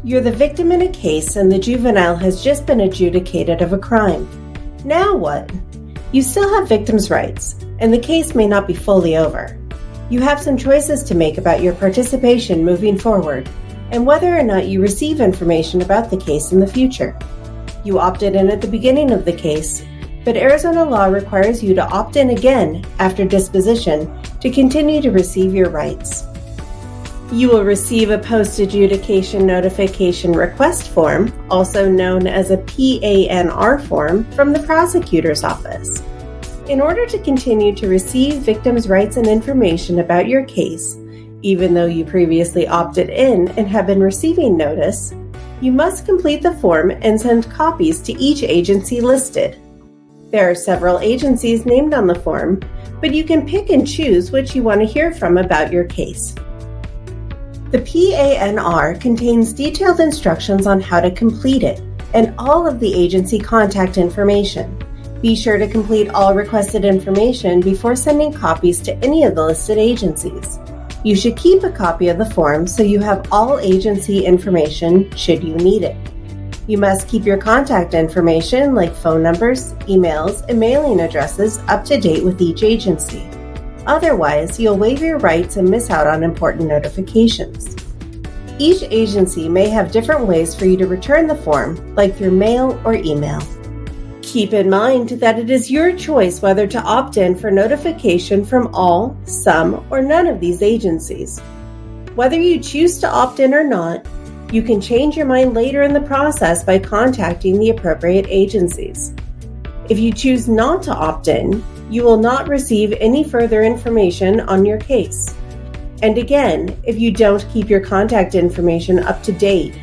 You're the victim in a case and the juvenile has just been adjudicated of a crime. Now what? You still have victims' rights, and the case may not be fully over. You have some choices to make about your participation moving forward, and whether or not you receive information about the case in the future. You opted in at the beginning of the case, but Arizona law requires you to opt in again after disposition to continue to receive your rights. You will receive a post-adjudication notification request form, also known as a PANR form, from the prosecutor's office. In order to continue to receive victims' rights and information about your case, even though you previously opted in and have been receiving notice, you must complete the form and send copies to each agency listed. There are several agencies named on the form, but you can pick and choose which you want to hear from about your case. The PANR contains detailed instructions on how to complete it and all of the agency contact information. Be sure to complete all requested information before sending copies to any of the listed agencies. You should keep a copy of the form so you have all agency information should you need it. You must keep your contact information like phone numbers, emails, and mailing addresses up to date with each agency. Otherwise, you'll waive your rights and miss out on important notifications. Each agency may have different ways for you to return the form, like through mail or email. Keep in mind that it is your choice whether to opt in for notification from all, some, or none of these agencies. Whether you choose to opt in or not, you can change your mind later in the process by contacting the appropriate agencies. If you choose not to opt in, you will not receive any further information on your case. And again, if you don't keep your contact information up to date,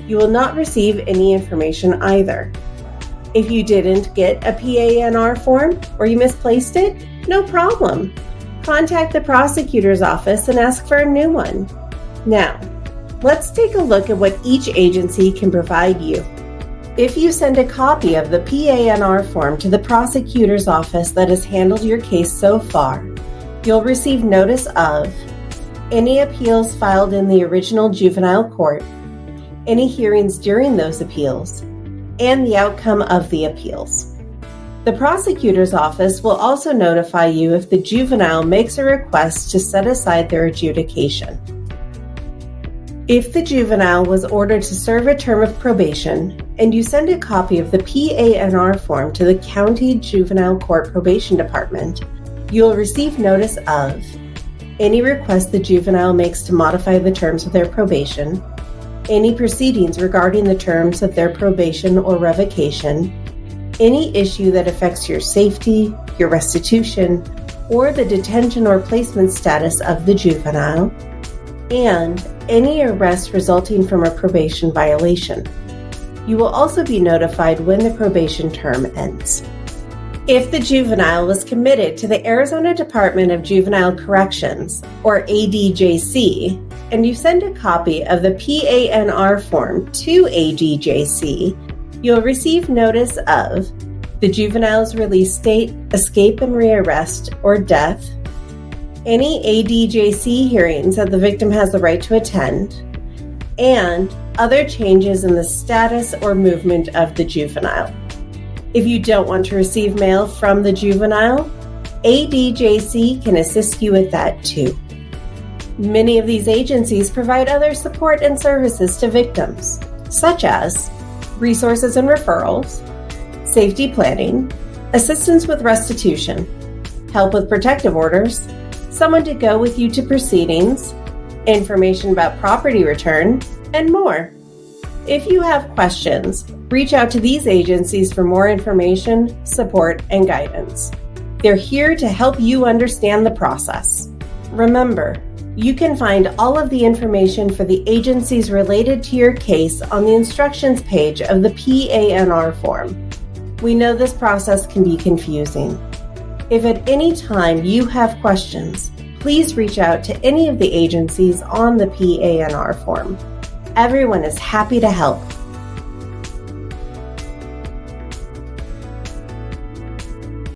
you will not receive any information either. If you didn't get a PANR form or you misplaced it, no problem. Contact the prosecutor's office and ask for a new one. Now, let's take a look at what each agency can provide you. If you send a copy of the PANR form to the prosecutor's office that has handled your case so far, you'll receive notice of any appeals filed in the original juvenile court, any hearings during those appeals, and the outcome of the appeals. The prosecutor's office will also notify you if the juvenile makes a request to set aside their adjudication. If the juvenile was ordered to serve a term of probation and you send a copy of the PANR form to the County Juvenile Court Probation Department, you will receive notice of any request the juvenile makes to modify the terms of their probation, any proceedings regarding the terms of their probation or revocation, any issue that affects your safety, your restitution, or the detention or placement status of the juvenile, and any arrest resulting from a probation violation. You will also be notified when the probation term ends. If the juvenile was committed to the Arizona Department of Juvenile Corrections, or ADJC, and you send a copy of the PANR form to ADJC, you'll receive notice of the juvenile's release date, escape and rearrest, or death, any ADJC hearings that the victim has the right to attend, and other changes in the status or movement of the juvenile. If you don't want to receive mail from the juvenile, ADJC can assist you with that too. Many of these agencies provide other support and services to victims, such as resources and referrals, safety planning, assistance with restitution, help with protective orders, someone to go with you to proceedings, information about property return, and more. If you have questions, reach out to these agencies for more information, support, and guidance. They're here to help you understand the process. Remember, you can find all of the information for the agencies related to your case on the instructions page of the PANR form. We know this process can be confusing. If at any time you have questions, please reach out to any of the agencies on the PANR form. Everyone is happy to help.